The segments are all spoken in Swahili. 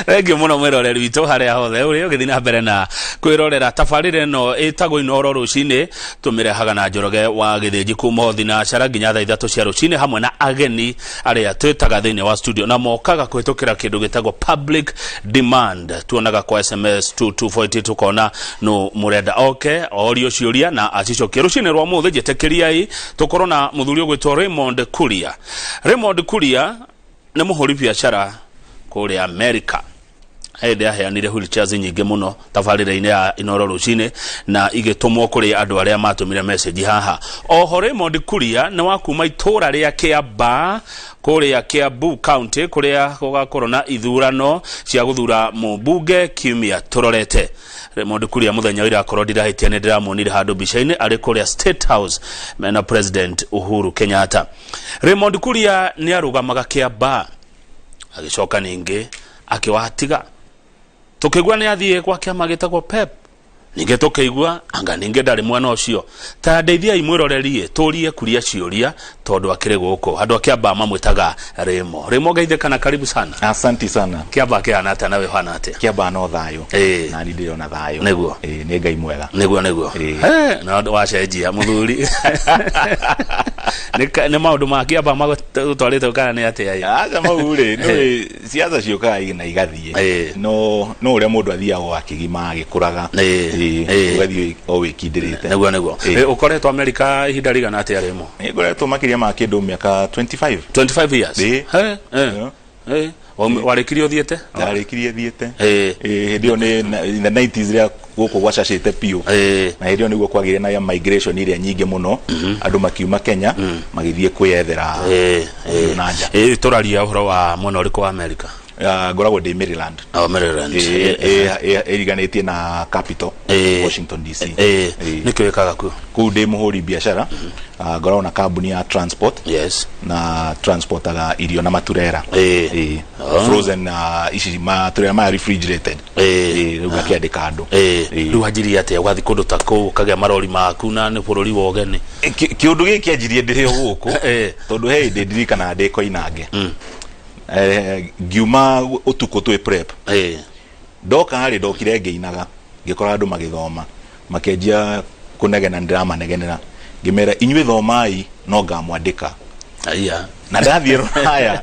Thengi muno mwiroreri witũ harĩa hothe ũrĩ ũgĩthiĩ na mbere na kwĩrorera tabarĩra ĩno ĩtagwo Inooro rũcinĩ tũmĩrehaga na Njoroge wa Gĩthĩnji kuma thinacara nginya thaa 3 cia rũcinĩ hamwe na ageni arĩa twĩtaga thĩinĩ wa studio na mokaga kũhĩtũkĩra kĩndũ gĩtagwo public demand. Tuonaga kwa SMS 2240 tukona no mũrenda oke orio ciũria na acicokia rũcinĩ rwa mũthĩ njetĩkĩriai tũkorwo na mũthuri ũgwĩtwo Raymond Kuria. Raymond Kuria nĩ mũhũri biacara kũrĩa America. Hĩndĩ aheanire wheelchairs nyingĩ mũno tabarĩra-inĩ ya Inooro rũcinĩ na igĩtũmwo kũrĩ andũ arĩa matũmire message haha. Oho Raymond Kuria nĩ wa kuma itũra rĩa Kiambaa kũrĩa Kiambu County kũrĩa gũgakorwo na ithurano cia gũthura mũmbunge kiumia tũrorete. Raymond Kuria mũthenya ĩrĩa akorwo ndirahĩtia nĩ ndĩramuonire handũ mbica-inĩ arĩ kũrĩa State House mena President Uhuru Kenyatta. Raymond Kuria nĩ arũgamaga Kiambaa agĩcoka ningĩ akiwatiga tukigwa nĩ athiĩ kwa kĩama gĩtagwo PEP ningĩ tukigwa anga ningĩ ndarĩ mwana ũcio ta ndeithia imwĩrorerie tũrie kuria ciũria tondũ akĩrĩ gũkũ andũ a Kiambaa mamwĩtaga Remo geithĩka na karibu sana. Asante sana. Kiambaa kĩhana atĩa nawe ũhana atĩa? Kiambaa no thayũ na nĩ ndĩrona thayũ nĩguo nĩ Ngai mwega nĩguo na wacenjia mũthuri nĩ maũndũ ma Kiambaa magũtwarĩte kana nĩ atĩa? Aca mau rĩ nĩ ciaca ciũkaga na igathiĩ no ũrĩa mũndũ athiaga akĩgima agĩkũraga ũgathiĩ o wĩkindĩrĩte nĩguo ũkoretwo America ihinda rĩigana atĩa Remo? Ngoretwo makĩria ma kĩndũ mĩaka 25 years. Warĩkirie ũthiĩte? Warĩkirie thiĩte hĩndĩ ĩyo nĩ in the 90s rĩa gũkũ gwacacĩte piũ na hĩndĩ ĩyo nĩguo kwagĩire na migration iria nyingĩ mũno andũ makiuma Kenya magĩthiĩ kwĩyethera na nja. Tũraria ũhoro wa mwena ũrĩkũ wa America? Ngoragwo ndĩ Maryland. Maryland ĩriganĩtie na capital Washington DC. Nĩkĩo wĩkaga kuo? Kũu ndĩ mũhũri biacara ngoragwo na kambuni ya transport na transportaga irio na maturera frozen ici maturera ma refrigerated rĩu gakĩandĩka andũ. Rĩu wanjirie atĩa ũgathiĩ kũndũ ta kũu ũkagĩa marori maku na nĩ bũrũri wa ũgeni? Kĩũndũ gĩkĩ kĩanjirie ndĩrĩ o gũkũ tondũ he hĩndĩ ndirikana ndĩ Koinange ngiuma ũtukũ twĩ prep ndoka harĩ ndokire ngĩinaga ngĩkora andũ magĩthoma makĩanjia kũnegena ndĩramanegenera ngĩmera inyuĩ thomai no ngamwandĩka na ndathiĩ Rũraya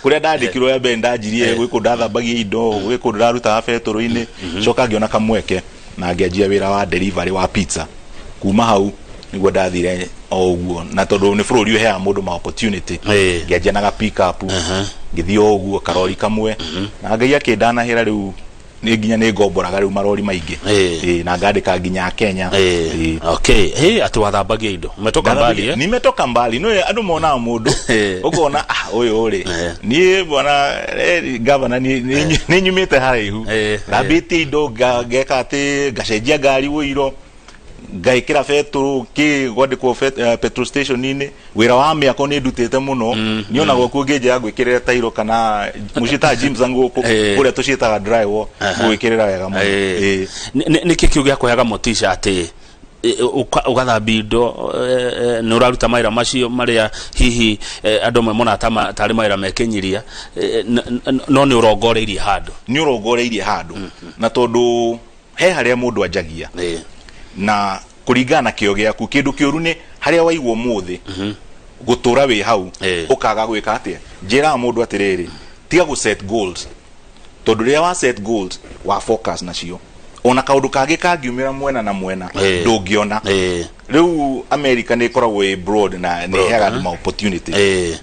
kũrĩa ndandĩkirwo ya mbere ndanjirie gwĩkũ ndathambagia indo gwĩkũ ndĩrarutaga betũrũ-inĩ coka ngĩona kamweke na ngĩanjia wĩra wa delivery wa pizza. Kuma hau nĩguo ndathire o ũguo na tondũ nĩ bũrũri ũheaga mũndũ ma opportunity ngĩanjia na pick up ngĩthiĩ o ũguo karori kamwe na Ngai akĩndanahĩra rĩu nĩ nginya nĩ ngomboraga rĩu marori maingĩ na ngandĩka nginya Kenya. Atĩ wathambagia indo umetoka mbali? Nimetoka mbali no andũ monaga mũndũ ũkona ũyũ rĩ niĩ bwana governor nĩ nyumĩte haraihu thambĩtie indo ngeka atĩ ngacenjia ngari wũiro ngaikira betũrũ gwandĩkwo petrol station-inĩ wĩra wa mĩako nĩ ndutĩte mũno nĩonagwo kuo ngĩnjĩra gwĩkĩrĩra tairo kana mũciĩtaga gyms ngũkũ kũrĩa tũciĩtaga drywall gwĩkĩrĩra wega mũno. Nĩkĩ kiugo gĩa kũheaga motisha atĩ ũgathambia indo nĩ ũraruta mawĩra macio marĩa hihi andũ amwe mona tarĩ mawĩra mekĩnyiria no nĩ ũrongoreirie handũ na tondũ he harĩa mũndũ anjagia na kũringana na kĩo gĩaku kĩndũ kĩũru nĩ harĩa waigwo mũthĩ gũtũra wĩ hau ũkaga gwĩka atĩa. Njĩra mũndũ atĩrĩrĩ tiga gũ set goals tondũ rĩrĩa wa set goals wa focus nacio ona kaũndũ kangĩ kangiumĩra mwena na mwena ndũngĩona. Rĩu America nĩ ĩkoragwo ĩ broad na nĩ ĩheaga andũ ma opportunity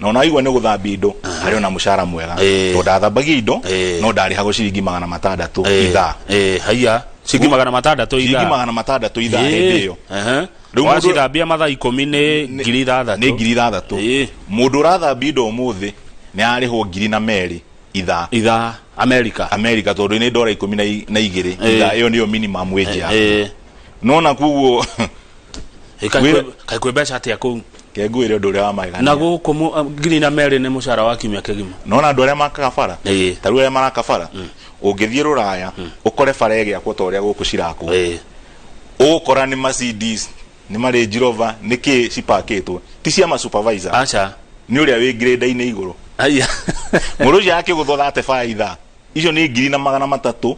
na ona waigua nĩ gũthambia indo harĩ ona mũcara mwega tondũ ndathambagia indo no ndarĩhagwo ciringi 600 ithaa. Ciringi 600 ithaa hĩndĩ ĩyo. Rĩu wacithambia mathaa 10 nĩ 6,000. Nĩ 6,000. Mũndũ ũrathambia indo ũmũthĩ nĩ arĩhwo 2,000 ithaa America tondũ nĩ $12 ithaa ĩyo nĩyo minimum wage yao. Nona kuguo kai kwĩ mbeca atĩa kũu? Kengwĩre ũndũ ũrĩa wa magegania na gũkũ 2,000 nĩ mũcara wa kiumia kĩgima. Nona andũ arĩa makaga bara ta rĩu arĩa maraka bara ũngĩthiĩ Rũraya ũkore bara ĩgĩakwo ta ũrĩa gũkũ cirakwo ũgũkora nĩ Mercedes nĩ Range Rover nĩkĩ cipakĩtwo ti cia ma supervisor nĩ ũrĩa wĩ grade-inĩ igũrũ. Mũndũ ũcio akĩgũthwo thate bara ithaa icio ni 300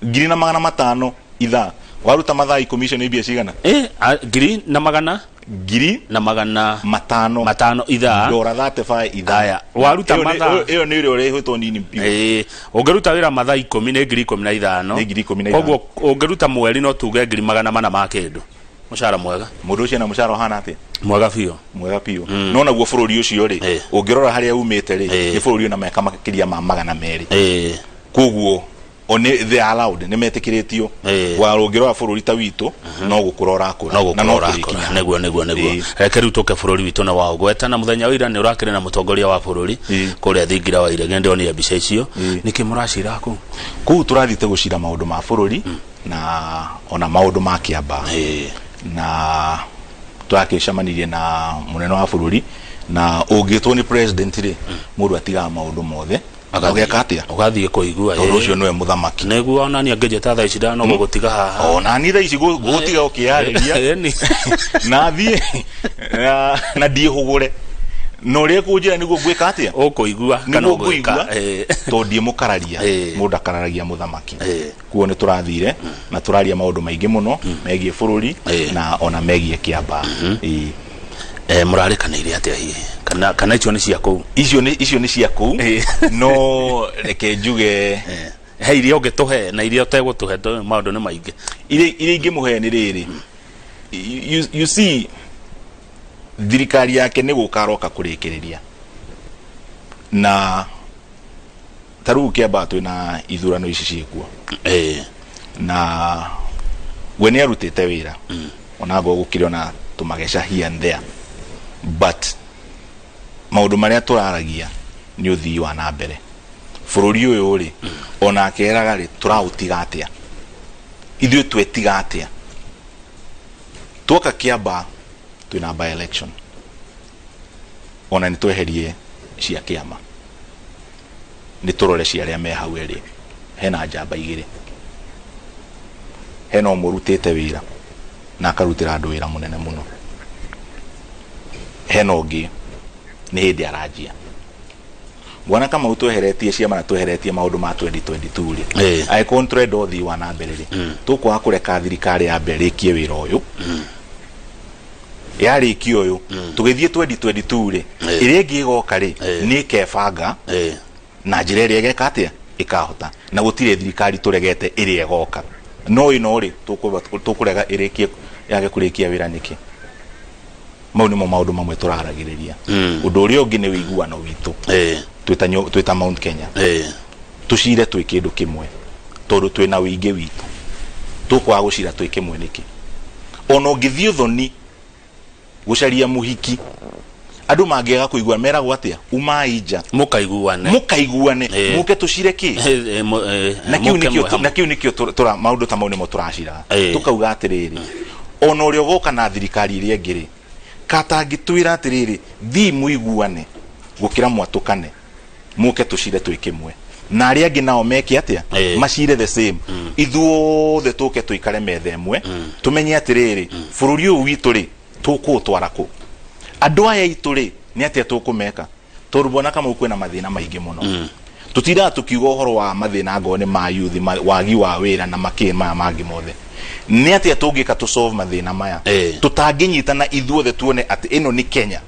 500 ithaa waruta mathaa 10 icio ni mbia cigana 500 ithaa $35 ithaa waruta mathaa iyo ni rio rehutwo nini piu ungeruta wira mathaa 10 ni 15,000 koguo ungeruta mweri no tuge 400 ma kindu mushara mwega mundu ucio na mushara hana atia mwega biu no naguo bururi ucio ri ungirora haria umite ri ni bururi na meka makiria ma 200 koguo they allowed ni metikiritio wa rungirora bururi ta witu no gukurora kura na no kurikinya neguo rekeru toke bururi witu na wao gweta na muthenya wira ni urakire na mutongoria wa bururi kuria thingira wa irege ndio ni mbica icio niki murashira ku turathite gucira maundu ma bururi na ona maundu ma kiamba na twakicamanirie na munene wa bururi na ungitwo ni president ri mundu atiga maundu mothe agageka atia ugathie kuigua tondu ucio niwe muthamaki neguo ona ni angejeta thaa icida no gugutiga haha ona ni thaa ici gugutiga ukiareria na thie na die hugure no rie kunjira niguo gwika atia ukuigua kana ugwika to die mukararia mundu akararagia muthamaki kuo ni turathire na turaria maundu maingi muno megie bururi na ona megie kiamba murarikanire atia hihi kana icio ni cia kuu icio ni cia kuu no reke njuge he iria ungetuhe na iria utegutuhe maundu ni maingi iria ingimuhe ni riri you see thirikari yake ni gukaroka kurikiriria na taru kiamba twina ithurano ici ciekuo na we ni arutite wira ona go gukiriona tumagesha here and there but maundu maria turaragia ni uthii wa na mbere bururi uyu ri ona akeraga ri turautiga atia ithuĩ twetiga atia tuoka kiamba twina by election ona ni tweherie cia kiama ni turore cia aria me hau eri hena njamba igiri hena umurutite wira na akarutira andu wira munene muno hena ungi ni hindi arajia bwana kama utweheretie ciama na tweheretie maundu ma 2022 ri ai control othi wa na mbere ri tukwa kureka thirikari ya mbere ikie wira uyu yari ikio uyu tugithie 2022 ri iri ingi igoka ri ni kebanga na njira iri igeka atia ikahota na gutire thirikari turegete iri igoka no ino ri tukurega irikie yage kurikia wira niki mau nimo maundu mamwe turaragiriria undu uria ungi ni wiguano witu twita Mount Kenya tucire twi kindu kimwe tondu twina wingi witu tukwa gucira twi kimwe niki ona ungithie uthoni gucaria muhiki andu mangiega kuigua meragwo atia umaija mukaiguane muke tucire ki na kiu nikio tura maundu ta mau nimo turacira tukauga atiriri ona uria ugoka na thirikari iria ngiri katangitwira atiriri thi muiguane gukira mwatukane muke tucire twi kimwe na aria angi nao meki atia macire the same ithuothe tuke tuikare metha imwe tumenye atiriri bururi uyu witu ri tukutwara ku andu aya itu ri ni atia tukumeka turubona kama ukwena mathina maingi muno tutira tukiuga uhoro wa mathina ngone ma youth wagi wa wira na makima mangi mothe ni atia tungika tu solve mathina maya tutanginyitana ithuothe tuone ati ino ni Kenya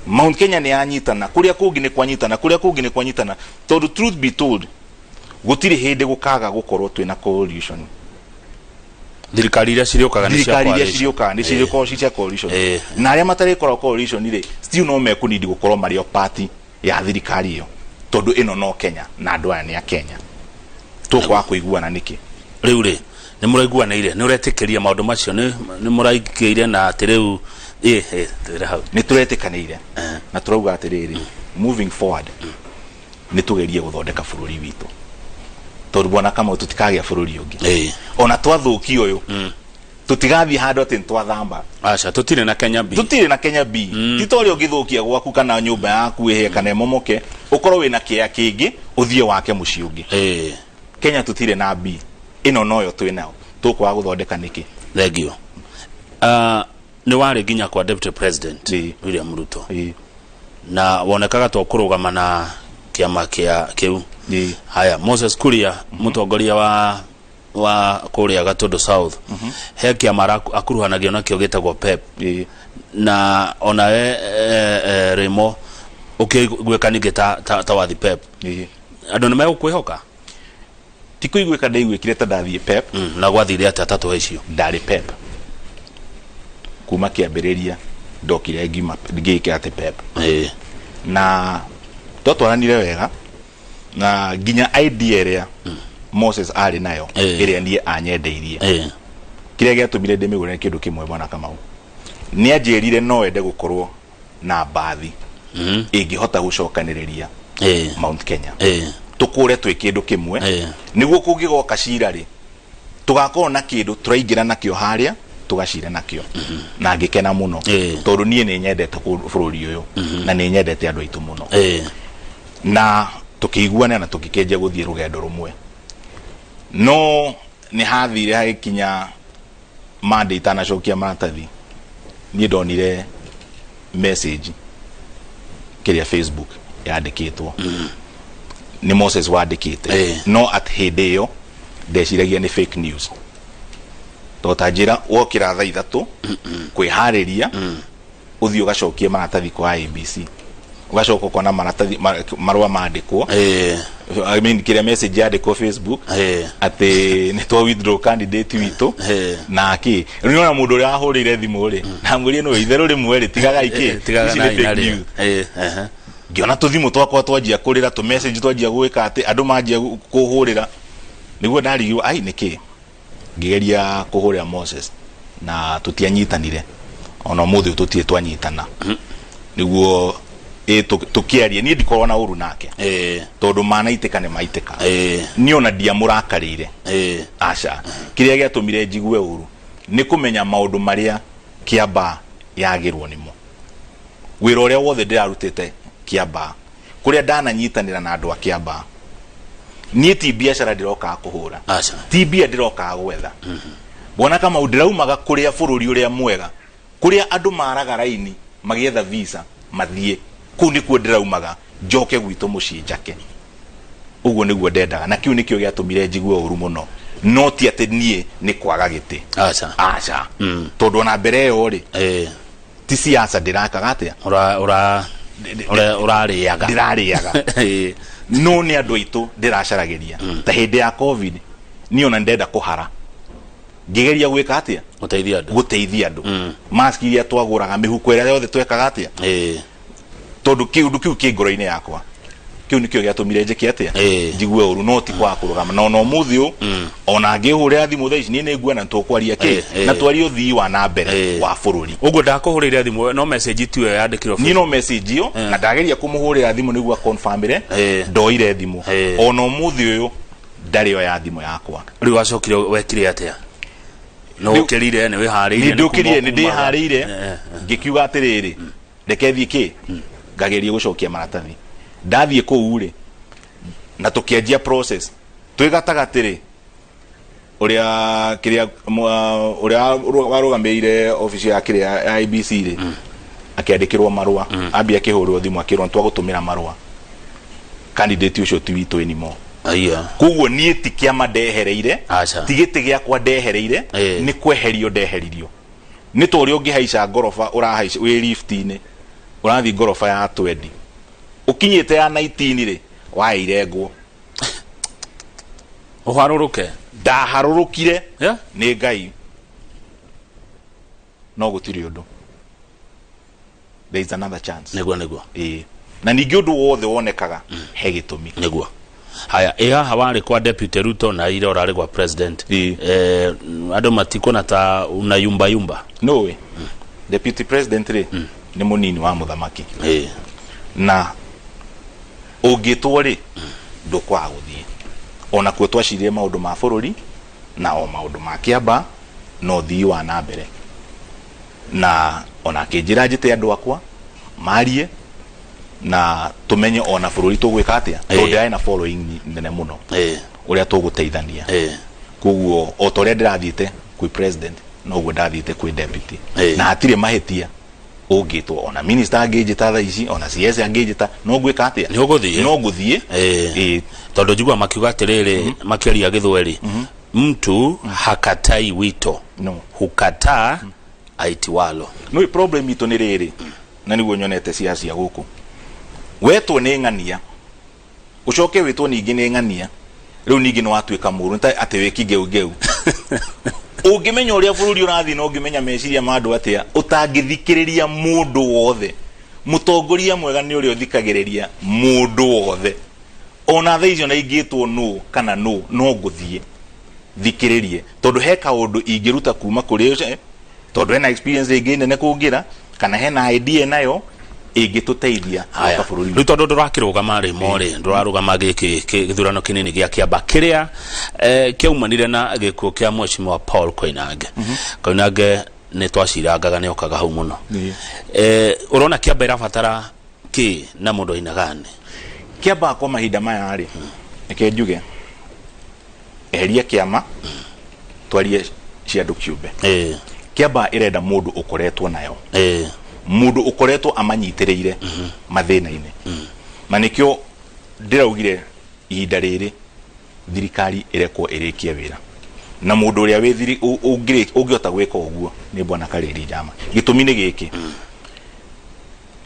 Mount Kenya ni anyitana kuria kungi ni kwanyitana tondu truth be told gutiri hindi gukaga gukorwo twina coalition thirikari iria ciriokaga ni ciriokaga cia coalition na aria matari korwo coalition ri still no mekunidi gukorwo mario party ya thirikari iyo tondu ino no Kenya na andu aya ni a Kenya tukwa kuiguana niki riu ri ni muraiguanaire ni uretikiria maundu macio ni muraikiire na atiriu tira hau ni turetikanire na turauga atiriri moving forward ni tugerie guthondeka bururi witu tondu bona kama tutikagia bururi ungi ona twathuki uyu tutigathi handu ati twathamba acha tutire na Kenya B titori ugithukia gwaku kana nyumba yaku ehe kana momoke ukorwo wina kia kingi uthie wake muci ungi Kenya tutire na B ino noyo twinao tukwa guthondeka niki thengio ni wari ginya kwa deputy president William Ruto na wonekaga to kurugama na kiama kiu haya Moses Kuria mutongoria wa kuria Gatondo South he kiama akuruhanagio nakio gitagwo PEP na ona Remo ukigwekani ta wathi PEP andu ni megukwihoka tiko igweka ndaigwikire ta ndathie PEP na gwathire ati atatu hecio ndari PEP kuma kiambiriria ndokire ngike ati PEP na totwaranire wega na ginya idea ria Moses ari nayo iria nie anyendeirie kiria giatumire ndimigure kindu kimwe bwana Kamau ni anjirire no ende gukorwo na bathi ingihota gucokaniriria Mount Kenya tukure twi kindu kimwe niguo kungigoka cira ri tugakorwo na kindu turaingira nakio haria tugacira nakio na ngikena muno tondu nie ni nyendete bururi uyu na ni nyendete andu aitu muno na tukiguana na tukikenja guthie rugendo rumwe no ni hathire hakinya Monday tanacokia maratathi ni ndonire message kiria Facebook yandikitwo ni Moses wandikite no at hideyo ndeciragia ni fake news totajira wokira thaa 3 kwihariria uthio gacokie maratathi kwa IBC ugacoka kona maratathi marwa mandikwo I mean kiria message yandikwo Facebook ati ni to withdraw candidate witu na ki niona mundu uri ahurire thimu ri na mwiri no itheru rimwe ri tigaga iki giona tuthimu twakwa twanjia kurira tu message twanjia gwika ati andu manjia kuhurira niguo ndarigiwa ai niki ngigeria kuhurira Moses na tutianyitanire ona muthi tutie twanyitana niguo tukiarie ni ndikorwa na uru nake tondu manaitika ne maitika ni ona dia murakarire aca kiria giatumire njigue uru ni kumenya maundu maria Kiamba yagirwo nimo wira uria wothe ndirarutite Kiamba kuria ndananyitanira na andu a Kiamba ni ti biashara ndiroka kuhura ti bia ndiroka gwetha bona kama undiraumaga kuria bururi uria mwega kuria andu maraga raini magietha visa mathie kuni ku ndiraumaga njoke gwitu mucii njake uguo niguo ndendaga na kiu nikio giatumire njigue uru muno no ti ati nie ni kwaga giti aca tondu na mbere yo ri ti siasa ndirakaga atia urariaga ndirariaga no ni andu aitu ndiracaragiria ta hindi ya COVID ni ona ndenda kuhara ngigeria gwika atia guteithia andu mask iria twaguraga mihuko iria yothe twekaga atia tondu kiu kingoro-ini yakwa kiu nikio giatumire njiki atia njigue uru no ti kwa kurugama no muthi u ona ngihurira thimu thaa ici ni nguona tukwaria ki na twari uthii wa na mbere wa bururi uguo ndakuhurira thimu no message tu yandikirwo ni no message yo na ndageria kumuhurira thimu niguo confirmire ndoire thimu ona muthi uyu ndari yo ya thimu yakwa riu wacokire wekire atia no ukirire ni wihariire ni ndihariire ngikiuga atiriri reke thie ki ngageria gucokia maratathi ndathie ku uri na tukianjia process twigatagatiri uria kiria uria warugameire office ya kiria IBC ri akiandikirwo marua ambia kihurwo thimu akirwo twagutumira marua candidate ucio ti witu anymore kuguo nie ti kiama ndehereire tigiti giakwa ndehereire ni kweherio ndeheririo ni tori ungihaica ngorofa urahaica wi lift-ini urathi ngorofa ya 20 ukinyite ya 19 ri wairengwo uharuruke ndaharurukire ni Ngai no gutiri undu there is another chance niguo na ningi undu wothe wonekaga he gitumi niguo haya hawari kwa deputy Ruto na ile orari kwa president ado matiko na ta una yumba no we deputy president ri ni munini wa muthamaki na ugitwori ndukwa guthie ona kwe twashirie maundu ma bururi na o maundu ma Kiamba no thii wa na mbere na ona kinjira njite andu akwa marie na tumenye ona bururi tugwika atia tondu ai na following nene muno uria tuguteithania kuguo otoria ndirathiite kwi president no gwe ndathiite kwi deputy na hatire mahitia ugitwo ona minister angejita tha ici ona CS angejita no gwika atia ni uguthie no guthie tondu jigwa makiuga atiriri makiaria githweri mtu hakatai wito no hukataa aitiwalo no problem ito ni riri na niguo nyonete ciacia guku wetwo ni ng'ania ucoke witwo ningi ni ng'ania riu ningi no atuika muru nta ati wiki geu ungimenya uria bururi urathi no ungimenya meciria ma andu atia utangithikiriria mundu wothe mutongoria mwega ni uria uthikagiriria mundu wothe ona tha icio na ingitwo no kana no nguthie thikiririe tondu he kaundu ingiruta kuma kuri ucio tondu hena experience ingi nene kungira kana hena idea nayo ingituteithia aka bururi riu tondu ndurakirugama ri mori ndurarugama giki githurano kinini gia kiamba kiria kiaumanire na gikuo kia Mheshimiwa Paul Koinange Koinange ni twacirangaga ni okaga hau muno urona kiamba irabatara ki na mundu ina gani kiamba kwa mahinda maya ri nikenjuge eheria kiama twarie ciandu kiumbe kiamba irenda mundu ukoretwo nayo mundu ukoretwo amanyitiriire mathina-ini na nikio ndiraugire ihinda riri thirikari irekwo irikie wira na mundu uria withiri ungihota gwika uguo ni bwana Kariri Njama gitumi ni giki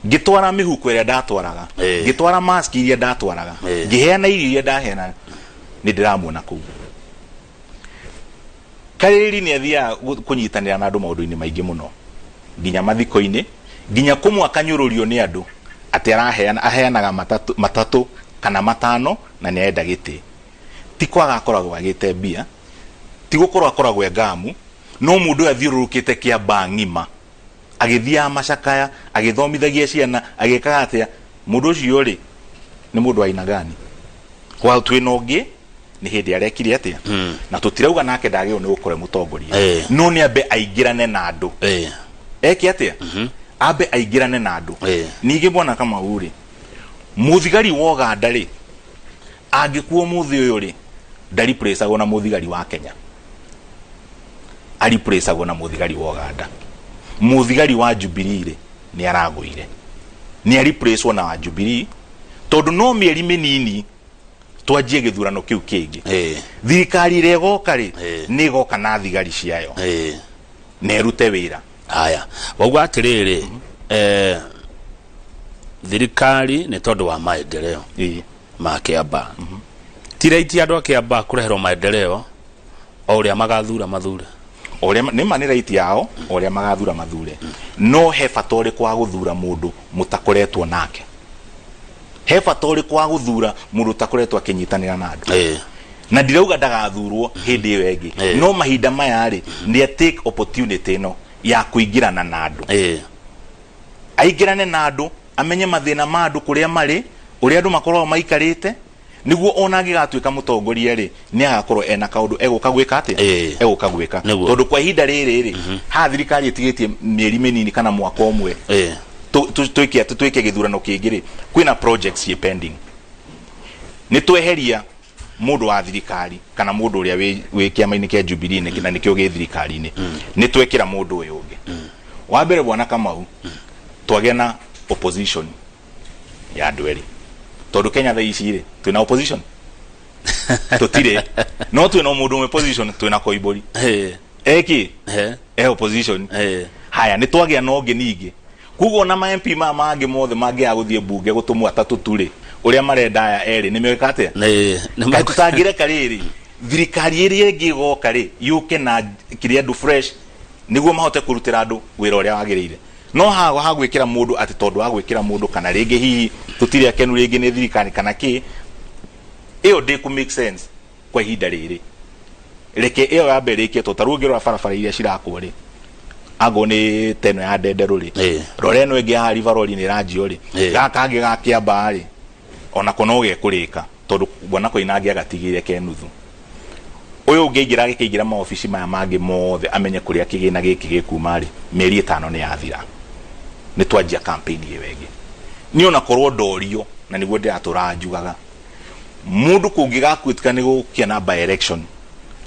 gitwara mihuko iria ndatwaraga gitwara mask iria ndatwaraga ngiheana irio iria ndaheana ni ndiramuona kuu Kariri ni athia kunyitanira na andu maundu-ini maingi muno nginya mathiko-ini nginya kumwaka nyururio ni andu ati aheanaga matatu kana matano na ni enda giti ti kwaga akoragwo agite mbia ti gukorwo akoragwo ngamu no mundu athiururukite kiamba ng'ima agithia macakaya agithomithagia ciana agikaga atia mundu ucio ri ni mundu aina gani kwa twina ungi ni hindi arekire atia na tutirauga nake ndagio ni gukore mutongoria no ni ambe aingirane na andu eki atia abe aingirane na andu ningi bwana kama uri muthigari woga ndari angikuo muthi uyu ri ndari place agona muthigari wa Kenya ali place agona muthigari woga nda muthigari wa Jubilee ri ni araguire ni ali place ona wa Jubilee tondu no mieri minini twajie githurano kiu kingi thirikari regoka ri ni goka na thigari ciayo nerute wira haya wauga atiriri thirikari ni tondu wa maendeleo ma kiamba tiraiti andu akiamba kurehero maendeleo oria magathura mathure oria ni mani right yao oria magathura mathure no he fatori kwa guthura mundu mutakoretwo nake he fatori kwa guthura mundu takoretwo akinyitanira na andu na ndirauga ndagathurwo hindi iyo engi no mahinda maya ri ni a take opportunity no ya kuingirana na andu aingirane na andu amenye mathina ma andu kuria mari uria andu makorwo maikarite niguo ona angigatuika mutongoria ri ni agakorwo ena kaundu eguka gwika atia eguka gwika tondu kwa ihinda riri ri ha thirikari itigitie mieri minini kana mwaka umwe tuike githurano kingi ri kwina projects ye pending ni tweheria mundu wa thirikari kana mundu uria wi kiama-ini kia Jubilee ni kina nikio gi thirikari-ini ni twekira mundu uyu ungi wa mbere bwana Kamau twagena opposition ya ndweri tondu Kenya tha ici ri twina opposition tutire no twina mundu umwe opposition twina Koimburi eki opposition haya ni twagia no ngi ningi kugo na ma MP mangi mothe mangi aguthie bunge gutumwa atatu turi uria marenda aya eri ni meweka atia ni tutangire kariri thirikari iri ingi goka ri yuke na kiria ndu fresh niguo mahote kurutira andu wira uria wagirire no hago hagwikira mundu ati tondu hagwikira mundu kana ringi hihi tutire akenu ringi ni thirikari kana ki iyo de ku make sense kwa ihinda riri reke iyo ya mbere iketwo tarungirwa barabara iria cirakwo ri ago ni teno ya ndenderu ri rore no ingi ya rivaroli ni ranjio ri gakangi gakiamba ri ona kono gekurika tondu bwana Koinange agatigire kenuthu uyu ungiingira gikingira ma office maya mangi mothe amenye kuria kigina giki gikuma ri mieri 5 ni yathira ni twanjia campaign ye wege ni ona korwo ndorio na niguo ndiraturajugaga mundu kungiga kwitika ni gukia na by election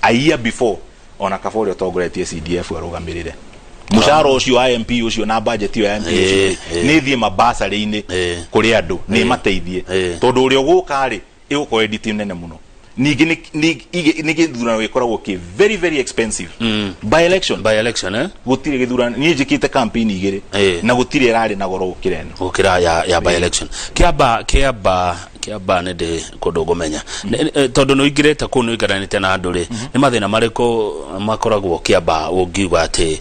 a year before ona kabori otongoretie CDF arugamirire musharo ucio wa MP ucio na budget yo ya MP ni thie mabasari-ini kuri andu ni mateithie tondu uri uguka ri iguko editing nene muno ningi ni githurano gikoragwo ki very very expensive by election gutire githurano ni njikite campaign igire na gutire irari na goro gukira ya by election kiamba nende kundu gumenya tondu no igirete ku no igaranite na andu ri ni mathina mariko makoragwo kiamba ungiuga ati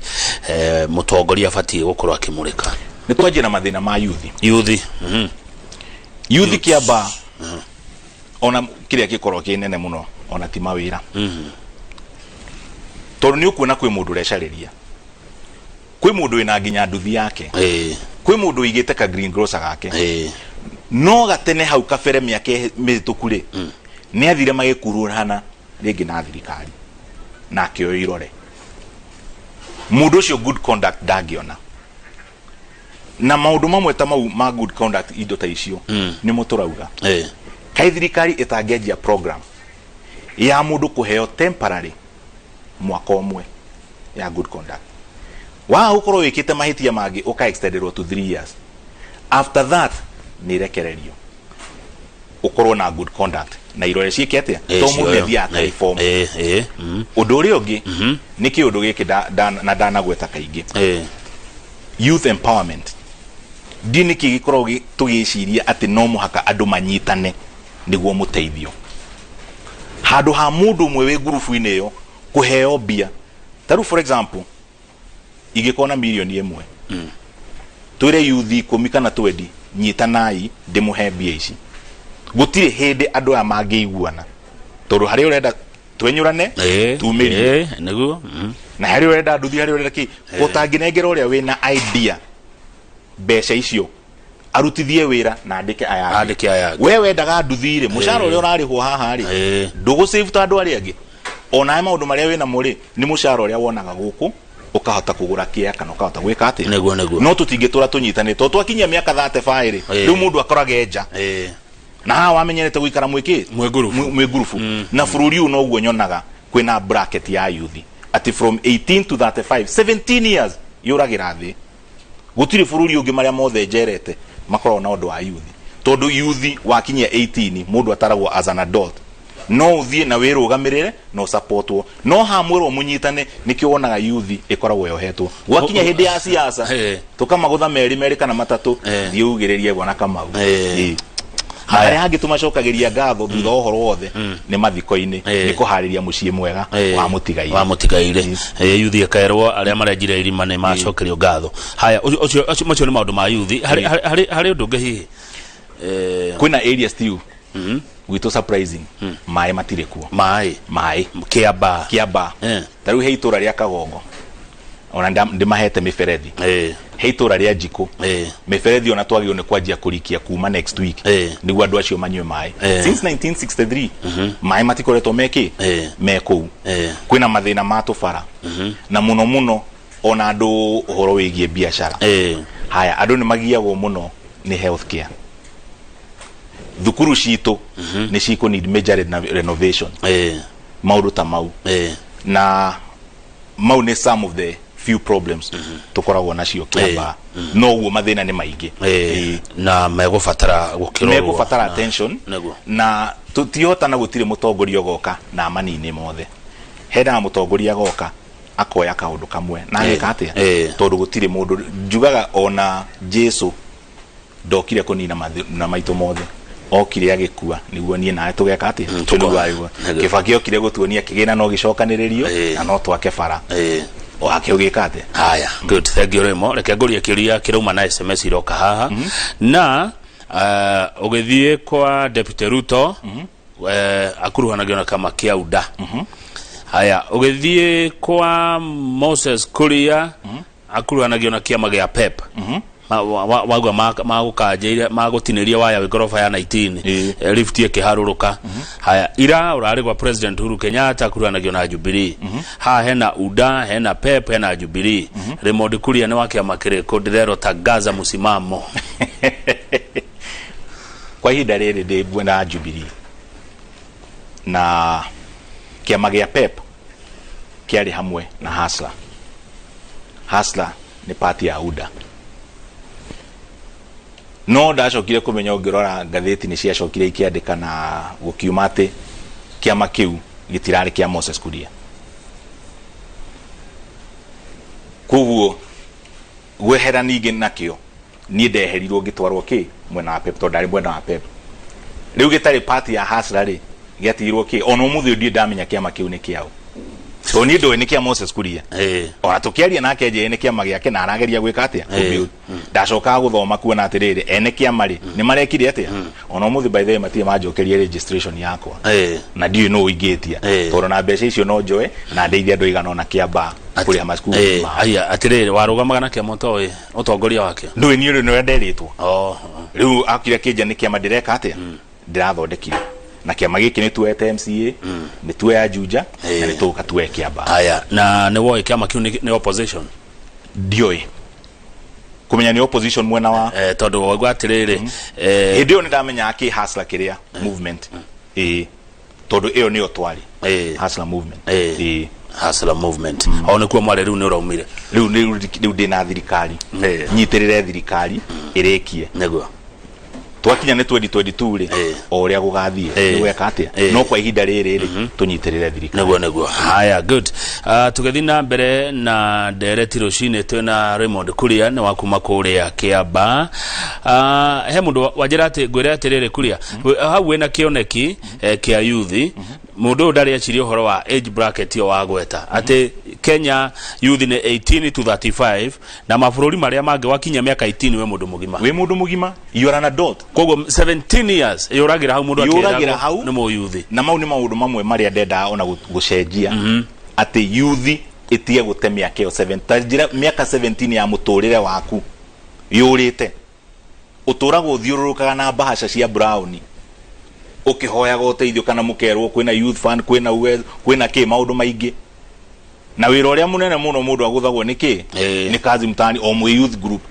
mutongoria fatie gukorwo akimurika ni twajira mathina ma youth kiamba ona kiria gikorwo kinene muno ona ti mawira tondu ni ukuona kwi mundu recariria kwi mundu ina nginya nduthi yake kwi mundu igite ka green grocer gake no gatene hau kabere miake mitukuri ni athire magikuruhana ringi na thirikari na kio irore mundu ucio good conduct dagiona na maundu mamwe ta mau ma good conduct indo ta icio ni muturauga kai thirikari itangejia program ya mundu kuheo temporary mwaka omwe ya good conduct wa ukoro wikite mahitia magi uka extenderwo to 3 years after that ni rekererio ukoro na good conduct na irore ciekete to mundu thia ka reform undu uri ungi ni ki undu giki na dana gweta kaingi youth empowerment dini ki gikoro tugiciria ati no muhaka andu manyitane niguo muteithio handu ha mundu mwe we gurufu-ini yo kuheo bia taru for example igikona milioni 1 twire youth 10 kana 20 nyitanai ndimuhe bia ici gutire hindi andu a mangiiguana tondu hari urenda twenyurane tumirie niguo na hari urenda nduthi hari urenda ki utanginengera uria wina idea besha icio arutithie wira na andike aya we wendaga nduthire mushara uria urarihwo haha ri ndugu save ta andu aria angi ona maundu maria wina muri ni mushara uria wonaga guku ukahota kugura kia kana ukahota gwika ati neguo no tutingitura tunyitane to twakinya miaka 35 ri riu mundu akorage nja na ha wamenyerete guikara mwiki mwe gurufu na bururi u no guo nyonaga kwina bracket ya youth ati from 18 to 35 17 years yuragira thi gutiri bururi ungi maria mothe njerete makoro na undu wa youth tondu youth wakinyia 18 mundu ataragwo as an adult no uthie na wirugamirire no supportwo no hamwirwo munyitane nikio wonaga youth ikoragwo yohetwo wakinya hindi ya siasa tukamagutha meri kana matatu thiugiririe bwana Kamau haya hangi tumacokagiria ngatho thutha uhoro wothe ni mathiko-ini ni kuhariria mucii mwega wa mutigaire youth ekairwo aria marejire irima ni macokerio ngatho haya ucio ni maundu ma youth hari undu ngi kwina area still gwitu surprising mai matire kuo mai kiaba taru heitura ria Kagongo ona ndimahete miferethi heitura ria Njiko miferethi ona twagio ni kwanjia kurikia kuma next week niguo andu acio manywe mai since 1963 mai matikoretwo meko kwina mathina ma tufara na muno ona andu uhoro wigie biashara haya andu ni magiagwo muno ni healthcare thukuru citu ni ciko need major renovation maundu ta mau na mau ni some of the few problems tukoragwo nacio kiamba no guo mathina ni maingi na megufatara attention na tutihota na gutire mutongoria goka na manini mothe heda mutongoria goka akoya kaundu kamwe na ngeka atia tondu gutire mundu njugaga ona Jesu ndokire kunina na maito mothe okire agikua niguo nie nae tugeka ati tunugwaigwa Kibaki okire gutuonia kigina no gicokaniririo na no twake bara o akiugika ati haya good thank you remo reke nguria kiria kiruma na SMS iroka haha na ugithie kwa Deputy Ruto akuruhanagio na kama Kiauda haya ugithie kwa Moses Kuria akuruhanagio na kiama gia PEP wagwa magukanjeire magutiniria waya we gorofa ya 19 lift ye kiharuruka haya ira urari kwa President Uhuru Kenyatta kuruanagio na Jubilee ha hena UDA hena PEP hena Jubilee Raymond Kuria ni wake amakireko ndirero tagaza musimamo kwa ihinda riri ndi bwana Jubilee na kiama gia PEP kiari hamwe na Hasla Hustler ni party ya UDA. No ndacokire kumenya ngirora ngatheti ni ciacokire ikiandika na gukiumate kiama kiu gitirari kia Moses Kuria. Kuguo gwehera ningi nakio ni ndeherirwo ngitwarwo ki mwena wa PEP to ndari mwena wa PEP. Riu gitari party ya Hustler ri giatirwo ki ono muthi ndi ndamenya kiama kiu ni kiao. So ni ndo ni kia Moses Kuria. Ora tukiaria nake je ni kiama giake na arageria gwika atia. Ndacoka guthoma kuona atiriri ene kiama ri ni marekire atia. Ono muthi by the way matie majokerie registration yakwa. Na ndio no igetia. Toro na mbeca icio no njoe na ndeithia ndo igana na kiamba kuri amasku. Aya atiriri warugamaga na kiama toy utongoria wake. Ndui ni no nderitwo. Riu akire kija ni kiama direka atia. Ndirathondekire. Na kiama giki ni tuete MCA ni tuwe Juja na ni tuka tuwe Kiamba. Haya na ni woe kiama kiu ni opposition dioi kumenya ni opposition mwena wa tondu wagwa atiriri ndio ni ndamenya aki Hustler kiria movement tondu iyo ni otwari Hustler movement Hustler movement au ni kuwa mwale riu ni uraumire riu ndina thirikari nyitirire thirikari irekie neguo twakinya ni 2022 ri o ria gugathie ni weka atia no kwa ihinda riri ri tunyitirire thirikari neguo haya good tugethi na mbere na ndereti rucine twena Raymond Kuria ni wakuma kuria Kiamba he mundu wajira ati ngwire atiriri Kuria hau wena kioneki kia youth mundu ndari acirio horo wa age bracket yo wagweta ati Kenya youth ni 18 to 35 na mabũrũri maria mangi wakinya miaka 18 we mundu mugima you are an adult kogo 17 years yuragira hau mundu akira ni mo youth na mau ni maundu mamwe maria ndenda ona gucenjia ati youth itie gute miaka 7 tajira miaka 17 ya muturire waku yurite uturagwo uthiururukaga na bahasha cia brown ukihoyaga uteithio kana mukerwo kwina youth fund kwina ki maundu maingi na wira uria munene muno mundu aguthagwo niki ni kazi mtani o mu youth group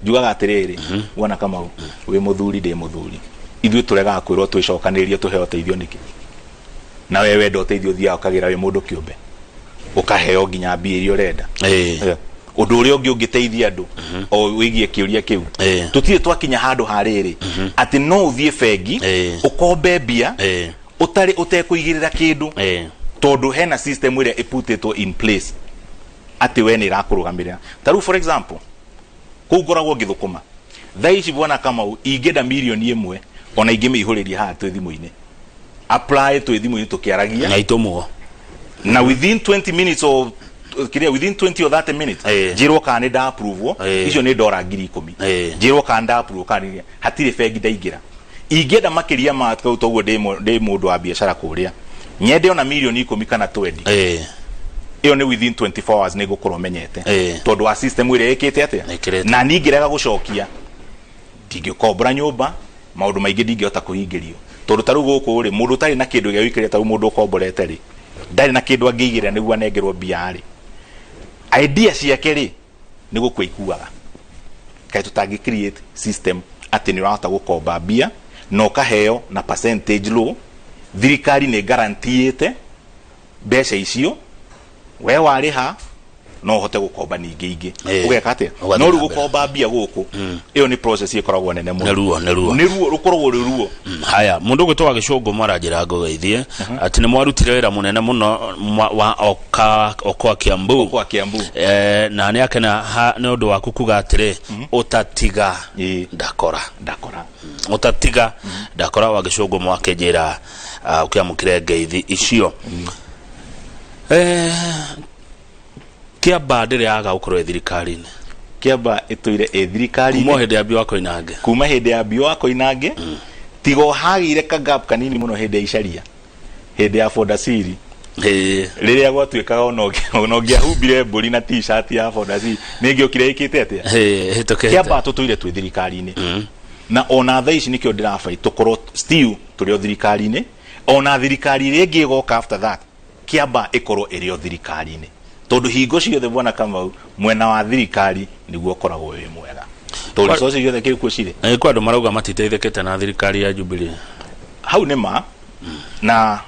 jugaga atiriri wona kama we muthuri de muthuri ithu turega kwirwo twicokanirie tuheo teithio niki na wewe ndo teithio thia ukagira we mundu kiumbe ukaheo nginya mbia irio renda undu uria ungi ungiteithia andu o wigie kiuria kiu tutire twakinya handu hariri ati no uthie bengi ukombe mbia utari utekuigirira kindu tondu hena system iria iputitwo in place ati we ni irakurugamirira taru for example kugoragwo ngithukuma thaici bwana kama ingenda milioni 1 ona ingimihuriria ha tu thimu-ini apply tu thimu-ini tukiaragia na itomuo na within 20 minutes or within 20 or 30 minutes jiro kana da approve icio ni $10,000 jiro kana da approve kana hatire bengi ndaigira ingenda makiria ma toguo ndi mundu wa biashara kuria nyende ona milioni 10 kana 20 iyo ni within 24 hours ni gukorwo menyete tondu wa system ire ikite atia na ningirega gucokia ndingikobra nyumba maundu maingi ndingiota kuhingirio tondu taru guku ri mundu tari na kindu gia wikire taru mundu ukomborete ri ndari na kindu angigira niguo anengerwo mbia ri idea ciake ri ni gukwikuaga kai tutangi create system ati ni rata gukomba mbia no kaheo na percentage low thirikari ni guaranteete mbeca icio we wariha no hote gukomba ningi ingi ugeka atia no ru gukomba mbia guku iyo ni process ikoragwo nene muno ne ruo rukoragwo ruo haya mundu gwitwa gicungu marajira ngogeithie ati ni mwarutire wira munene muno wa okwa Kiambu na ni akena ni undu waku kuga atire utatiga ndakora utatiga ndakora wa gicungu mwakejera ukiamukire ngeithi icio Kiamba ndire aga ukorwe thirikari-ini Kiamba ituire thirikari kuma hindi ya bio wako inange kuma hindi ya bio wako inange tigo hagire ka gap kanini muno hindi ya icaria hindi ya Fodasiri riria gwatuikaga onogya humbire mburi na t-shirt ya Fodasiri ningiokire ikite atia Kiamba tutuire twi thirikari-ini na ona thaici nikio ndirabai tukorwo still turi thirikari-ini ona thirikari iri ngigoka after that Kiamba ikorwo iri thirikari-ini tondu hingo ciothe bwana kama mwena wa thirikari niguo koragwo wi mwega tondu soci ciothe kirikuo cire kwa andu marauga matiteithekete na thirikari ya Jubilee hau nima na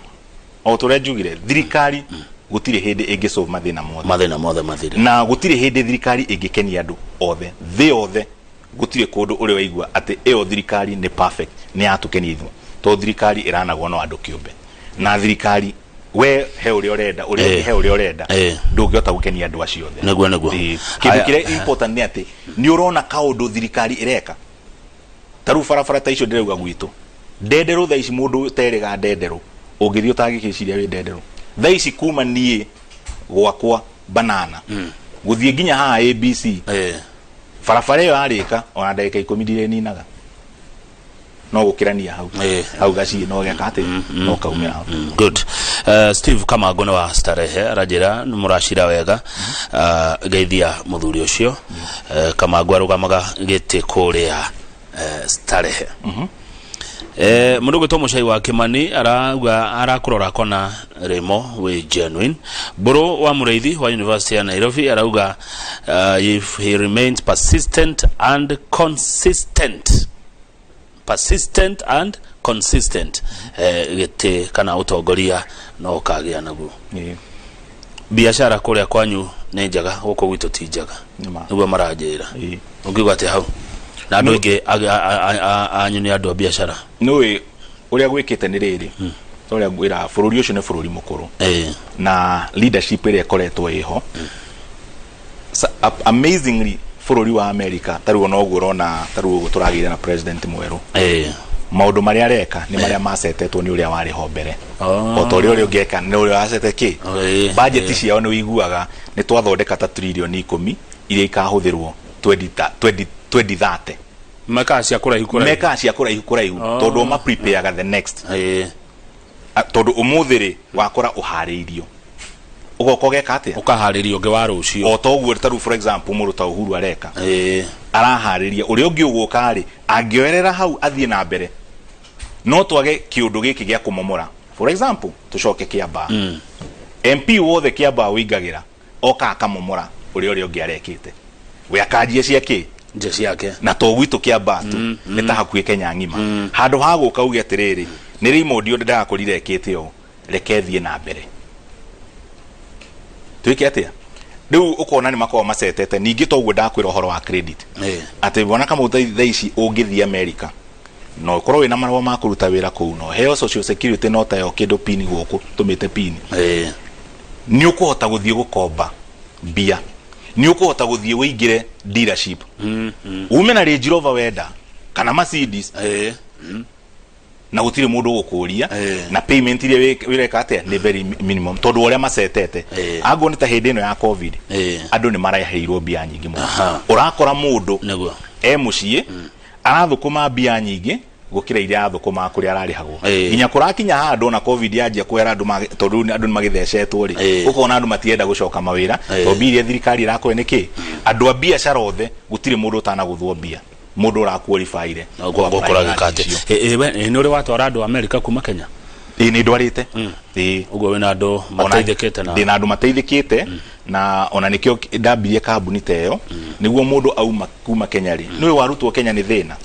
o tore njugire thirikari gutire hindi ingisolve mathina mothe na gutire hindi thirikari ingikenia andu othe thi othe gutire kundu uri waigua ati iyo thirikari ni perfect ni atukenia ithu to thirikari iranagwo no andu kiumbe na thirikari we he uri orenda he uri orenda ndungihota gukenia andu acio othe neguo kindu kire important ni ati ni urona kaundu thirikari ireka taru farafara ta icio ndirauga gwitu ndenderu tha ici mundu terega ndenderu ungithio tagikiciria wi ndenderu tha ici kuma nie gwakwa banana guthie nginya ha ABC farafara yo arika ona ndagika 10 ndire ninaga no gukirania hau gaci no geka ati no kaumira good. Steve Kamangone wa Starehe arajira murashira wega geithia muthuri ucio Kamangwe arugamaga giti kuria Starehe mundu gwitwo Muchai wa Kimani arauga arakurora kona Remo we genuine bro wa Mureithi wa University ya Nairobi arauga if he remains persistent and consistent gete kana utongoria no kagia naguo biashara kuria kwanyu ne njaga guko gwitu ti njaga niguo maranjira ungigwa ati hau na andu ingi anyu ni andu a biashara noe uria gwikite ni riri uria gwira bururi ucio ni bururi mukuru na leadership ire koretwo iho amazingly bururi wa America taruo no gurona taruo turagire na president mweru maundu maria areka ni maria masetetwo ni uria wari ho mbere o to uri ungeka ni uria wasete ki budget ciao ni wiguaga ni twathondeka ta trillion 10 iria ikahuthirwo 2030 meka cia kuraihu tondu ma prepare the next tondu umuthiri wakora uhariirio ugoko geka atia ukaharirio nge wa rucio o toguo taru for example muruta Uhuru areka arahariria uri ungi uguka ri angioerera hau athie na mbere no twage kiundu giki gia kumomora for example tucoke Kiambaa MP wothe Kiambaa wigagira oka akamomora uri ungi arekite we akajie ciake njeci yake na to gwitu Kiambaa tu nita hakuye Kenya ngima handu ha guka uge atiriri ni rimodio ndakorire ekite o rekethie na mbere twike atia riu ukona ni makwa masetete ningi toguo ndakwira uhoro wa credit ati bona kama uthaici ungithia America no korwo wina marwa ma kuruta wira kuu no heo social security no tayo kindu pin guku tumite pin ni ukuhota guthie gukomba bia ni ukuhota guthie wingire dealership ume na Range Rover wenda kana Mercedes na gutire mundu gukuria na payment ile wireka ate ni very minimum tondu uria masetete ago ni ta hindi no ya covid andu ni maraheirwo bia nyingi muno urakora mundu mucie arathukuma bia nyingi gukira iria athukuma kuri ararihagwo nginya kurakinya handu na covid yanjia kwera andu tondu andu ni magithecetwo ri ukona andu matienda gucoka mawira to biria thirikari irakwe niki andu a biashara othe gutire mundu utana guthwo bia mundu rakuorifaire gukora gikate ni uri watwara andu America kuma Kenya ni ndwarite ugo wina andu mateithikite na ndina andu mateithikite na ona nikio ndambirie kambuni teyo niguo mundu auma kuma Kenya ri niwe warutwo Kenya ni thina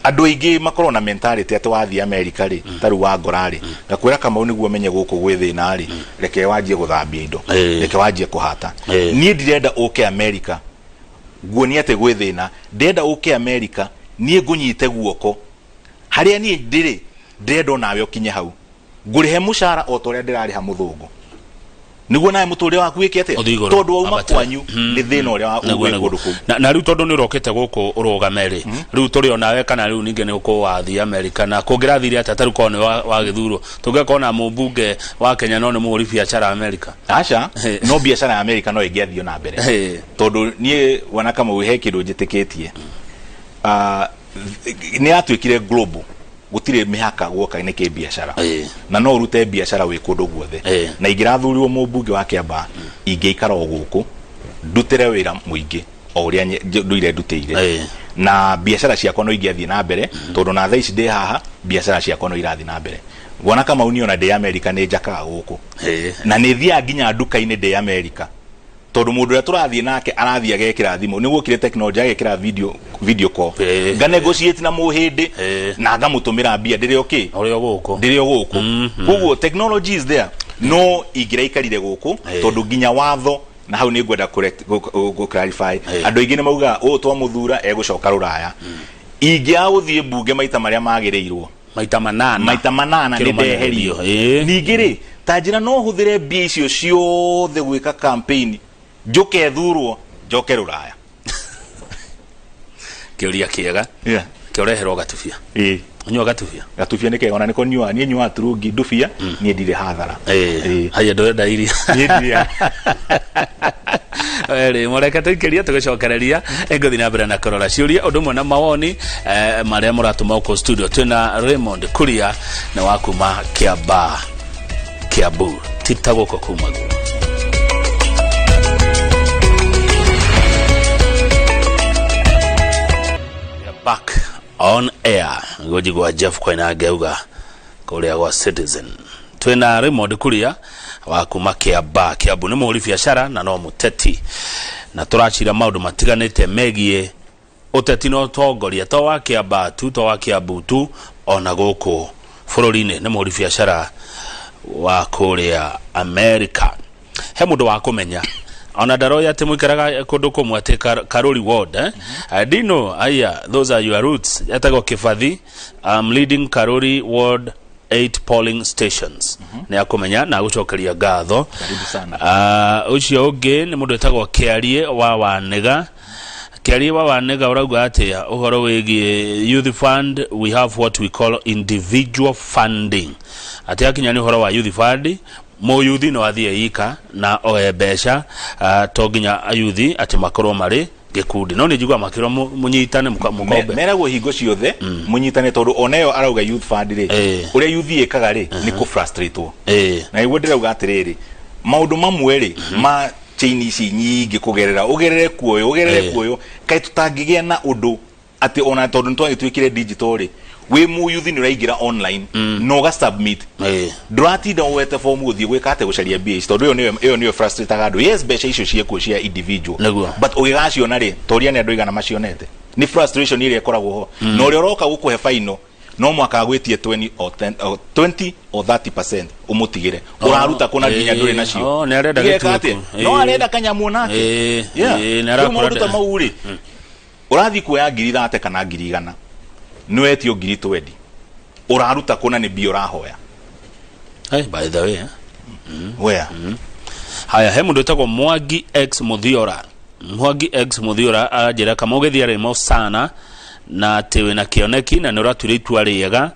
andu ingi makoro na mentality ati wathi America ri taru wa ngorari ngakwira kama niguo menye guku gwi thina ri reke wanjie guthambia indo reke wanjie kuhata nie ndirenda uke America guonia te gwe thina ndenda uke America nie ngunyite guoko haria nie ndiri ndendo nawe ukinye hau ngurihe mushara o toria ndirariha muthungu niguo nae muture waku wikete tondu auma kwanyu ni thina uria ugweguruku na riu tondu ni urokete guku urugamere riu turi onawe kana riu ninge ni uko wathi America na kungirathire atataru kone wa githuro tungekona mumbunge wa Kenya no ni muri biashara America acha no biashara ya America no ingiathio na mbere tondu nie wana kama wihe kindu njitikitie ni atwikire global gutire mihaka guoka ni ke biashara na no urute biashara we kundu guothe na ingirathuriwo mumbunge wa Kiambaa ingeikara guku ndutire wira muingi o uria nduire ndutire na biashara ciakwa no ingiathie na mbere tondu na thaici ndi haha biashara ciakwa no irathi na mbere wona kama uniona ndi America ni njakaga guku na ni thia nginya nduka-ini ndi America tondu mundu uria turathie nake arathia gekira thimu niguo kire technology gekira video call nga negotiate na muhindi na ngamutumira mbia ndirio ki urio guku koguo technology is there no ingiraikarire guku tondu ginya watho na hau ni ngwenda ku clarify andu aingĩ nĩ mauga twa muthura egucoka ruraya ingia uthie mbunge maita maria magireirwo maita manana ni ndeherio ningĩ ri tanjira no huthire mbia icio ciothe gwika campaign njuke thurwo njoke ruraya kiuria kiega kioreherwo gatubia nyua gatubia nike ona niko nyua ni nyua turungi ndubia ni ndire hathara haya ndorenda iria ni ndire ere moreka tukiria tugicokereria engothi na mbere na korora ciuria undu mwe na mawoni maria muratuma uko studio twina Raymond Kuria na wakuma Kiambu titagoko kumagu back on air gojigwa Jeff Koina geuga kuria gwa Citizen twina Raymond Kuria wa kuma Kiambu ni muri biashara na no muteti na turachira maundu matiganite megie uteti no tongoria to wa Kiambu tu ona guku bururi-ini ni muri biashara wa kuria America he mundu wa kumenya ona daroya temwikaraga kundu kumwe ati Karuri Ward dino aya those are your roots yatago Kifathi leading Karuri Ward 8 polling stations ni akumenya na gucokeria gatho karibu sana ucio ungi ni mundu etagwo Kiarie wa Wanega urauga ati uhoro wigi youth fund we have what we call individual funding ati akinya ni uhoro wa youth fund mo youth no athie yika na oebesha toginya ayuthi ati makorwo mari gikundi no ni njigwa makiro munyitane mukombe meragwo hingo ciothe munyitane tondu oneyo arauga youth fund ri uria youth yikaga ri ni ku frustrate na igwe ndirauga atiriri maundu mamwe ri ma chainisi nyingi kugerera ugerere kuoyo kai tutangigia na undu ati ona tondu twagitwikire digital ri we mu youth ni raigira online no ga submit drati da wete form guthie gwika ate gucaria BH tondu iyo niyo frustrate gadu yes beca icio ciekuo cia individual but ugigaciona ri toria ni andu igana macionete ni frustration ile ikoragwo ho no uri uroka gukuhe final no mwaka gwitie 20 or 30% umutigire uraruta kuna ginya nduri nacio ni arenda gituku no arenda kanyamu nake ni araruta mauri urathi kuya ngiri 30 kana ngiri 100 niwetio ngiri 20 uraruta kuna ni bio rahoya by the way where haya he mundu etagwo Mwangi X Muthiora ajira kama ugethi arimo sana na tewe na kioneki na nuratuire itua riega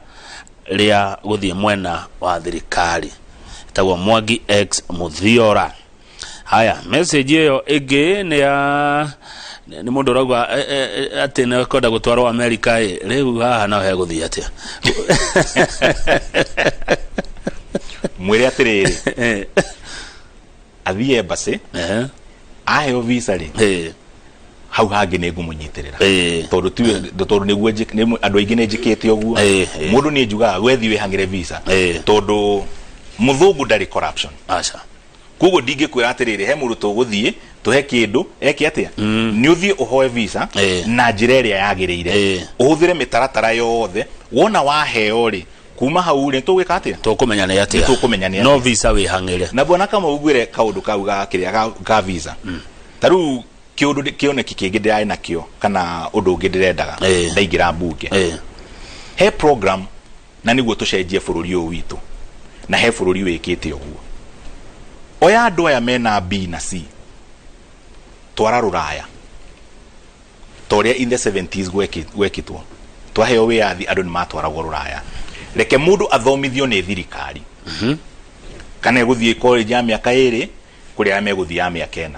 ria guthie mwena wa thirikari etagwo Mwangi X Muthiora haya message iyo igi ni mundu rauga ati na koda gutwarwo America riu haha no he guthie atia mwire atiriri athie embassy aheo visa ri hau hangi ne ngumunyitirira tondu niguo andu aingi ne njikite oguo mundu ni njuga wethi we hangire visa tondu muthungu ndari corruption acha kugo ndingikwira atiriri he mundu tuguthie tuhe kindu eki atia ni uthie uhoe visa na njira iria yagireire uhuthire mitaratara yothe wona waheo ri kuma hau ri tugwika atia tukumenya ni atia no visa we hangire na bona kama ugwire kaundu kauga kiria ga visa taru kiundu kioneki kingi ndirai nakio kana undu ungi ndirendaga ndaigira mbunge he program na niguo tucenjie bururi uyu witu na he bururi wikite uguo oya andu aya mena B na C twara ruraya toria in the 70s gwekitwo twaheo wiathi andu ni matwaragwo ruraya reke mundu athomithio ni thirikari kana eguthie college ya miaka 2 kuria meguthie ya miaka 4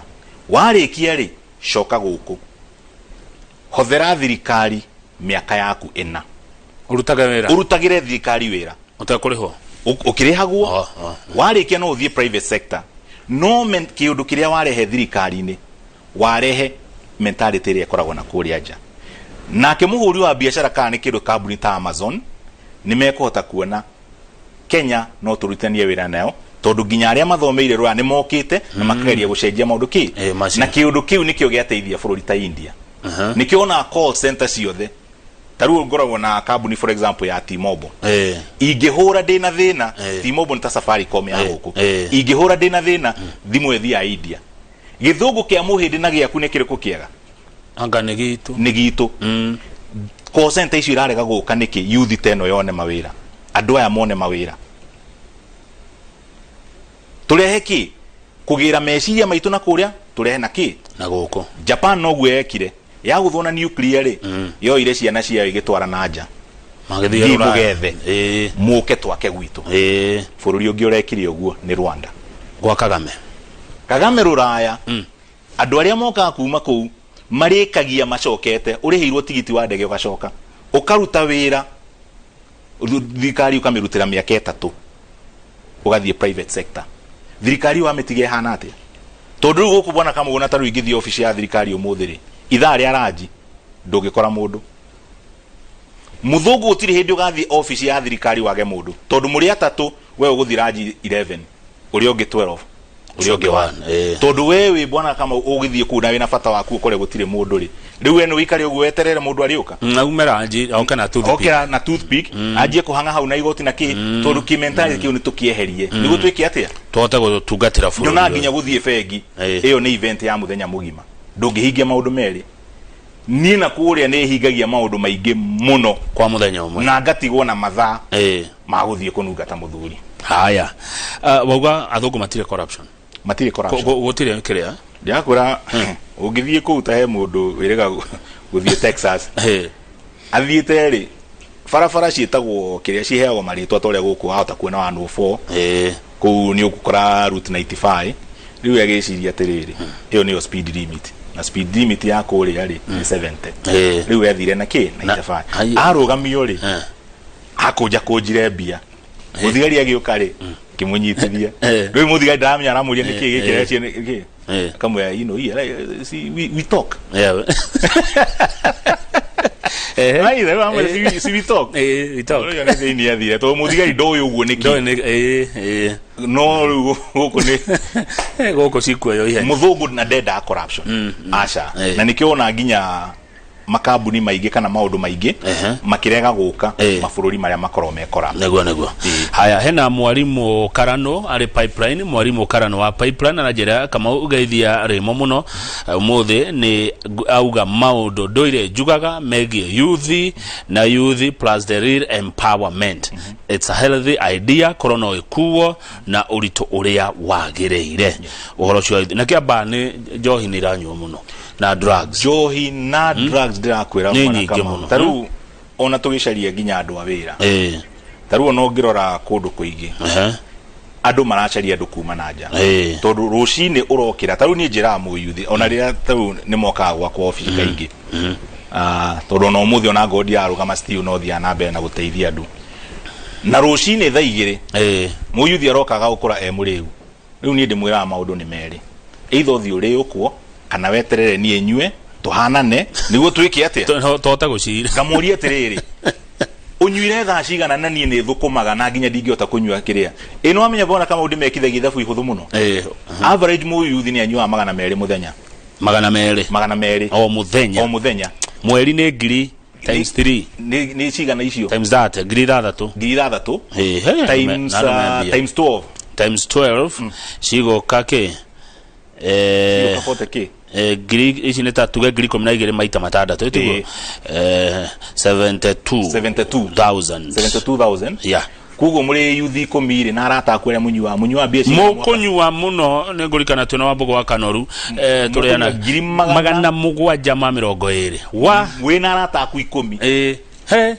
warikia ri coka guku hothera thirikari miaka yaku 4 urutagire thirikari wira utakurihwo ukirihagwo warikia no uthie private sector no kiundu kiria warehe thirikari ni warehe mentality ria koragwo na kuria nja nake muhuri wa biashara kana ni kindu kambuni ta Amazon ni mekuhota kuona Kenya no turutanie wira nayo tondu ginya aria mathomeire rwa ni mokite na makageria gucenjia maundu ki na kiundu kiu nikio giateithia bururi ta India nikio na call center ciothe taru ngoragwo na kambuni for example ya T-Mobile ingihura ndina thina T-Mobile ta Safaricom ya guku ingihura ndina thina thimu ethi ya India githungu kia muhindi na giaku ne kiriko kiega anga ni gitu call center icio irarega guka niki youth teno yone mawira andu aya mone mawira turehe ki kugira meciria maitu na kuria turehe na ki na guko Japan no gwe ekire ya guthona nuclear ri yo ire ciana cia igitwara na nja magithia mugethe muke twake gwitu bururi ungi urekire uguo ni Rwanda gwa Kagame ruraya andu aria moka kuma kuu marikagia macokete urihirwo tigiti wa ndege ugacoka ukaruta wira thirikari ukamirutira miaka 3 ugathie private sector thirikari wa mitige hana atia tondu guku bwana kama una taru ingithie office ya thirikari umuthiri ithaa ria raji ndungikora mundu muthungu utiri hindi ugathie office ya thirikari wage mundu tondu muri atatu we uguthira raji 11 uri ungi 12 uri ungi 1 tondu wewe bwana kama ugithie kuna wina bata waku ukore gutire mundu ri riu eno wikari ugu weterere mundu ariuka umera aji oka na toothpick oka na toothpick ajie kuhanga hau na igoti na ki tondu kimentari kiu ni tukieherie nigu twiki atia tote gutungatira buru nyona nginya guthie bengi iyo ni event ya muthenya mugima ndungihingia maundu meri ni na kuria ni hingagia maundu maingi muno kwa muthenya umwe na ngatigwo na mathaa maguthie kunungata muthuri haya wauga athungu matire corruption gutire kiria ndiakura ungithie kuuta he mundu wirega guthie Texas athiete ri farafara cietagwo kiria ciheagwo maritwa toria guku ahota kuona wa 104 ku ni ukukora route 95 riu yagiciria atiriri iyo niyo speed limit na speed limit ya kuria ri ni 70 riu yathire na ki 95 arugamio ri akuja kujire mbia muthigari agiuka ri kimunyitithia riu muthigari ndamenya aramuria niki gikira cie kama ya we talk ai leo amo we talk we talk yo ni athire to muthigari ndoyo uguo niki no guko ni guko sikwa yo ihe muthungu na deda corruption acha na nikiona nginya makabuni maingi kana maundu maingi makirega guka mabururi maria makoro mekora nego haya hena mwalimu Karano ari pipeline mwalimu Karano wa pipeline anajera kama ugeithia rimo muno umuthi ni auga maundu ndoire jugaga megie youth plus the real empowerment it's a healthy idea corona ikuo na urito uria wagireire uhoro cio na kiamba ni njohi ni ranyo muno na drugs johi na drugs ndirakwira mwana kama taru ona tugicaria nginya andu awira taru no ngirora kundu kuingi andu maracaria andu kuma na nja tondu rucini urokira taru ni njira mu youth ona ria taru ni moka kwa office kaingi tondu no muthi ona ngodi arugama still no thia na mbere na guteithia andu na rucini thaa igiri mu youth arokaga ukura muriu riu ni ndimwira maundu ni meri either thi uri ukwo kana weterere ni enywe tuhanane niguo twiki atia tota gucira ngamuria atiriri unyuire thaa cigana na nie ni thukumaga na nginya ndingiota kunywa kiria ino amenya bona kama undi mekithagia thabu ihuthu muno average mu youth ni anywa magana meri muthenya magana meri o muthenya mweri ni ngiri times 3 ni cigana icio times that ngiri 3 times 12 cigo kake kapote ki giri ici ni tatuge giri 12 maita matandatu itugo 72000 yeah kugo muri yuthi komire na arata kwere munywa bia mukunywa muno ne ngurikana tuna wambugo wa Kanoru turiana magana mugwanja ma 20 wa wina arata ku 10 he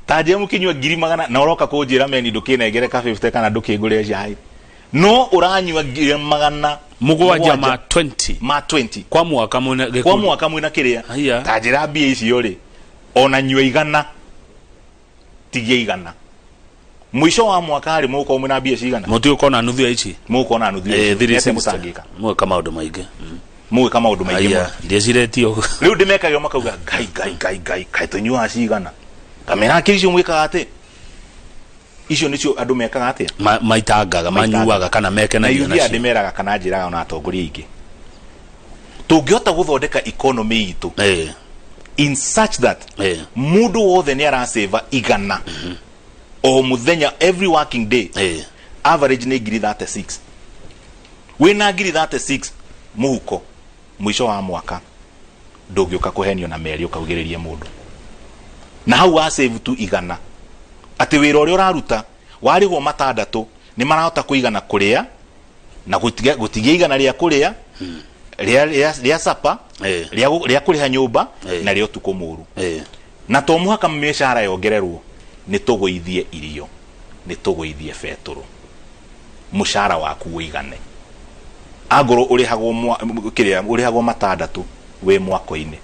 taje mukinywa giri magana na uroka kujira meni ndukinegere ka 50 kana ndukingure jai no uranywa magana mugwanja ma 20 kwa mwaka mwina kiria tajira bia icio ri ona nywa igana tigia igana mwisho wa mwaka ari muko mwina bia cigana mutu ukona nuthu ya ici muko na nuthu ya thirisi musangika mu kama undu maingi ndeciretio riu ndimekagio makauga gai tunywa cigana kamera kiricio mwika ate icio nicio andu mekaga atia maitangaga manyuaga kana meke na irio nacio ndimeraga kana njiraga ona atongoria ingi tungiota guthondeka economy itu in such that mundu wothe ni araseva igana o muthenya every working day average ni ngiri 36 wina ngiri 36 muhuko mwisho wa mwaka ndũngĩũka kũhenio na meri ũkaugĩrĩrie mũndũ na hau wa save tu igana atĩ wĩra ũrĩa ũraruta warĩhwo matandatũ nĩ marahota kũigana kũrĩa na gũtigia igana rĩa kũrĩa rĩa sapa rĩa kũrĩha nyũmba na rĩa ũtukũ mũru na to mũhaka mĩcara yongererwo nĩ tũgũithie irio nĩ tũgũithie betũrũ mũcara waku wĩigane agoro ũrĩhagwo matandatũ we mwako-inĩ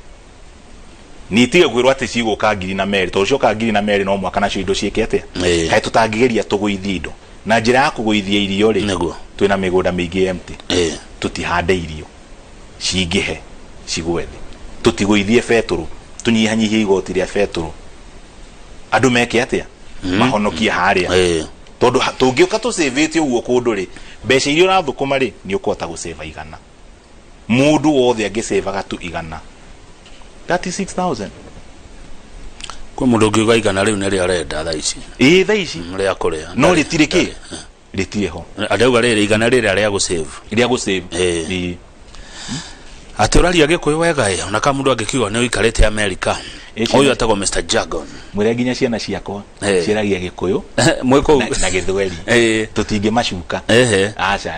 nitige gwĩrwo atĩ cigũka ngiri na meri to cioka ngiri na meri no mwaka nacio indo ciĩke atĩa kaĩ tũtangĩgeria tũgũithie indo na njĩra ya kũgũithia irio rĩ twĩna mĩgũnda mĩingĩ empty tũtihande irio cingĩhe cigwe thĩ tũtigũithie betũrũ tũnyihanyihie igoti rĩa betũrũ andũ meke atĩa mahonokie harĩa tondũ tũngĩũka tũsavĩte ũguo kũndũ rĩ mbeca iria ũrathũkũma rĩ nĩ ũkũhota gũsava igana mũndũ wothe angĩsavaga tu igana 36,000 kwa mũndũ ũngĩuga igana rĩu nĩ rĩa renda thaa ici thaa ici rĩa kũrĩa no rĩtirĩ kĩ rĩtirĩ ho andauga rĩrĩ igana rĩrĩa rĩa gũsave atĩ ũraria Gĩkũyũ wega ona ka mũndũ angĩkiuga nĩ ũikarĩte America ũyũ atagwo Mr. Jargon mwĩre nginya ciana ciakwa ciaragia Gĩkũyũ mwĩkũu na Gĩthweri tũtingĩmacuka aca